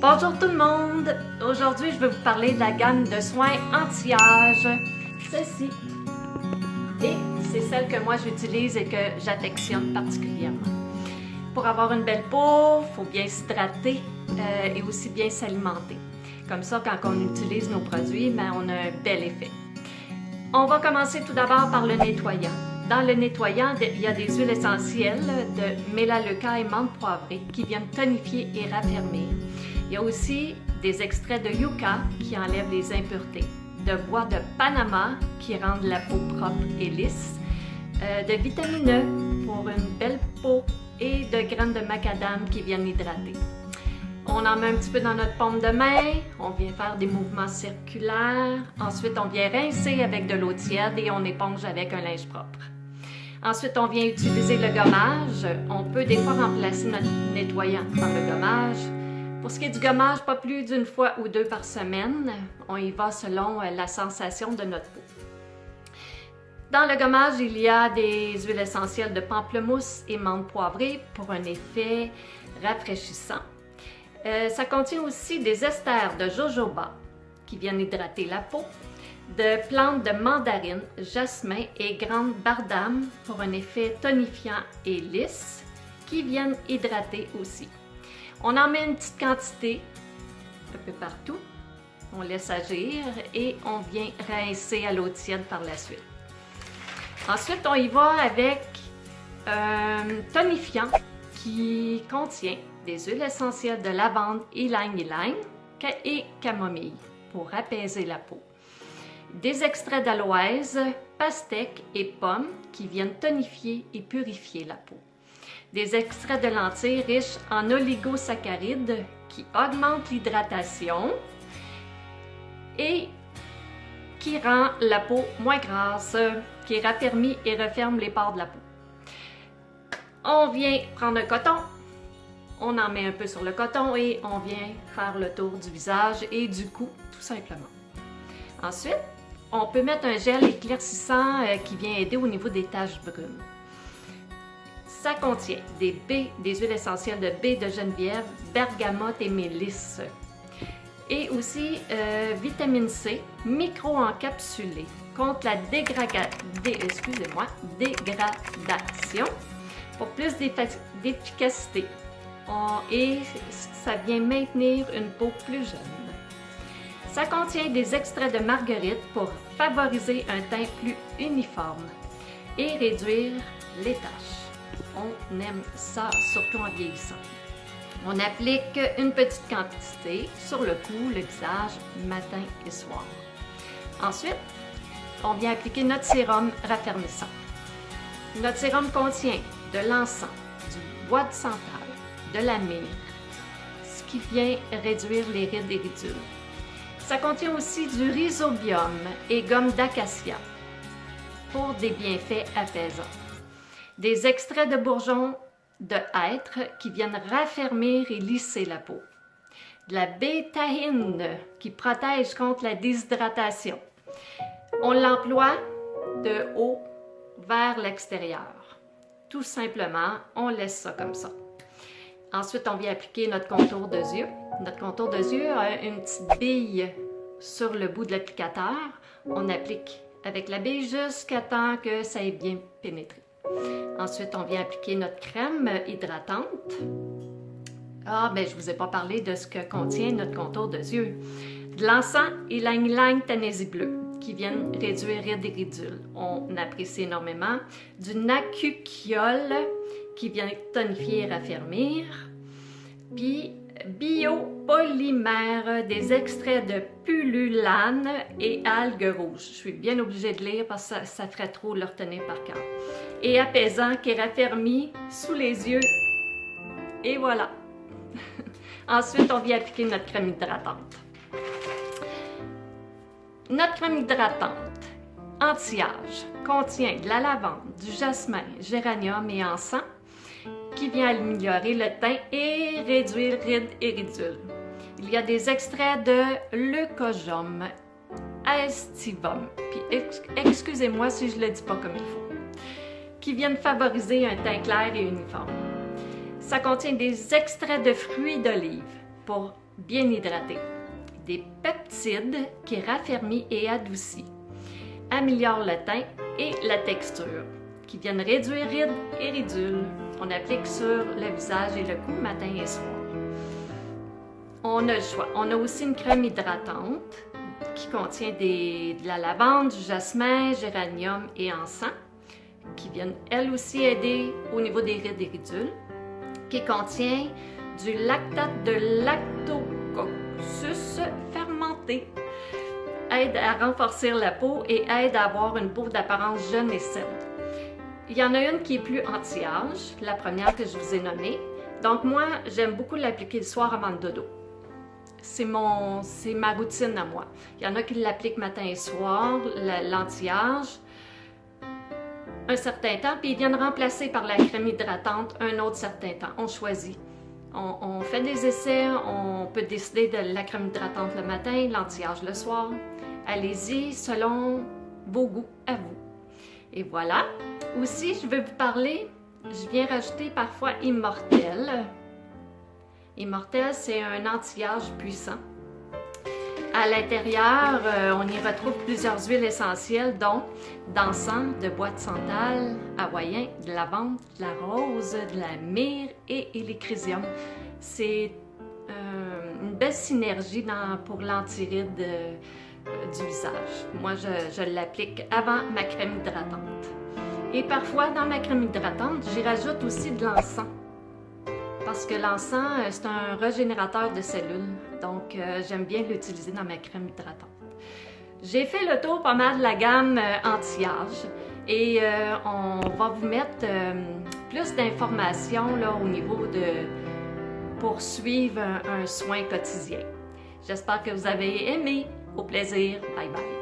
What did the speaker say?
Bonjour tout le monde! Aujourd'hui, je vais vous parler de la gamme de soins anti-âge. Celle-ci. Et c'est celle que moi j'utilise et que j'affectionne particulièrement. Pour avoir une belle peau, il faut bien s'hydrater et aussi bien s'alimenter. Comme ça, quand on utilise nos produits, on a un bel effet. On va commencer tout d'abord par le nettoyant. Dans le nettoyant, il y a des huiles essentielles de mélaleuca et menthe poivrée qui viennent tonifier et raffermir. Il y a aussi des extraits de yucca qui enlèvent les impuretés, de bois de Panama qui rendent la peau propre et lisse, de vitamine E pour une belle peau et de graines de macadam qui viennent hydrater. On en met un petit peu dans notre paume de main, on vient faire des mouvements circulaires, ensuite on vient rincer avec de l'eau tiède et on éponge avec un linge propre. Ensuite, on vient utiliser le gommage. On peut des fois remplacer notre nettoyant par le gommage. Pour ce qui est du gommage, pas plus d'une fois ou deux par semaine. On y va selon la sensation de notre peau. Dans le gommage, il y a des huiles essentielles de pamplemousse et menthe poivrée pour un effet rafraîchissant. Ça contient aussi des esters de jojoba qui viennent hydrater la peau, de plantes de mandarine, jasmin et grande bardame pour un effet tonifiant et lisse qui viennent hydrater aussi. On en met une petite quantité un peu partout, on laisse agir et on vient rincer à l'eau tiède par la suite. Ensuite, on y va avec un tonifiant qui contient des huiles essentielles de lavande, ylang-ylang et camomille pour apaiser la peau. Des extraits d'aloès, pastèque et pommes qui viennent tonifier et purifier la peau. Des extraits de lentilles riches en oligosaccharides qui augmentent l'hydratation et qui rend la peau moins grasse, qui raffermit et referme les pores de la peau. On vient prendre un coton, on en met un peu sur le coton et on vient faire le tour du visage et du cou, tout simplement. Ensuite, on peut mettre un gel éclaircissant qui vient aider au niveau des taches brunes. Ça contient des huiles essentielles de baie de Geneviève, bergamote et mélisse. Et aussi vitamine C, micro-encapsulée contre la dégradation pour plus d'efficacité. Et ça vient maintenir une peau plus jeune. Ça contient des extraits de marguerite pour favoriser un teint plus uniforme et réduire les taches. On aime ça, surtout en vieillissant. On applique une petite quantité sur le cou, le visage, matin et soir. Ensuite, on vient appliquer notre sérum raffermissant. Notre sérum contient de l'encens, du bois de santal, de la myrrhe, ce qui vient réduire les rides et ridules. Ça contient aussi du rhizobium et gomme d'acacia pour des bienfaits apaisants. Des extraits de bourgeons de hêtre qui viennent raffermir et lisser la peau. De la bétaïne qui protège contre la déshydratation. On l'emploie de haut vers l'extérieur. Tout simplement, on laisse ça comme ça. Ensuite, on vient appliquer notre contour de yeux. Notre contour de yeux a une petite bille sur le bout de l'applicateur. On applique avec la bille jusqu'à temps que ça ait bien pénétré. Ensuite, on vient appliquer notre crème hydratante. Je ne vous ai pas parlé de ce que contient notre contour de yeux. De l'encens ylang-ylang Tennessee bleu qui viennent réduire rides et ridules. On apprécie énormément. Du nacuquiol qui vient tonifier et raffermir. Puis biopolymère, des extraits de pullulane et algues rouges. Je suis bien obligée de lire parce que ça ferait trop le retenir par cœur. Et apaisant qui raffermit sous les yeux. Et voilà! Ensuite, on vient appliquer notre crème hydratante. Notre crème hydratante anti-âge contient de la lavande, du jasmin, géranium et encens qui vient améliorer le teint et réduire rides et ridules. Il y a des extraits de leucojum, aestivum, puis excusez-moi si je ne le dis pas comme il faut, qui viennent favoriser un teint clair et uniforme. Ça contient des extraits de fruits d'olive pour bien hydraté. Des peptides qui raffermit et adoucit, améliore le teint et la texture, qui viennent réduire rides et ridules. On applique sur le visage et le cou matin et soir. On a le choix. On a aussi une crème hydratante qui contient de la lavande, du jasmin, géranium et encens, qui viennent elles aussi aider au niveau des rides et ridules, qui contient du lactate de lactococcus fermenté, aide à renforcer la peau et aide à avoir une peau d'apparence jeune et saine. Il y en a une qui est plus anti-âge, la première que je vous ai nommée. Donc moi, j'aime beaucoup l'appliquer le soir avant le dodo. C'est ma routine à moi. Il y en a qui l'appliquent matin et soir, l'anti-âge, un certain temps, puis ils viennent remplacer par la crème hydratante un autre certain temps. On choisit. On fait des essais, on peut décider de la crème hydratante le matin, l'anti-âge le soir. Allez-y selon vos goûts à vous. Et voilà. Aussi, je vais vous parler, je viens rajouter parfois Immortelle. Immortelle, c'est un anti-âge puissant. À l'intérieur, on y retrouve plusieurs huiles essentielles, dont d'encens, de bois de santal, hawaïen, de lavande, de la rose, de la myrrhe et hélichrysum. C'est une belle synergie pour l'antiride du visage. Moi, je l'applique avant ma crème hydratante. Et parfois, dans ma crème hydratante, j'y rajoute aussi de l'encens. Parce que l'encens, c'est un régénérateur de cellules. Donc, j'aime bien l'utiliser dans ma crème hydratante. J'ai fait le tour pas mal de la gamme anti-âge. Et on va vous mettre plus d'informations au niveau de poursuivre un soin quotidien. J'espère que vous avez aimé. Au plaisir. Bye bye.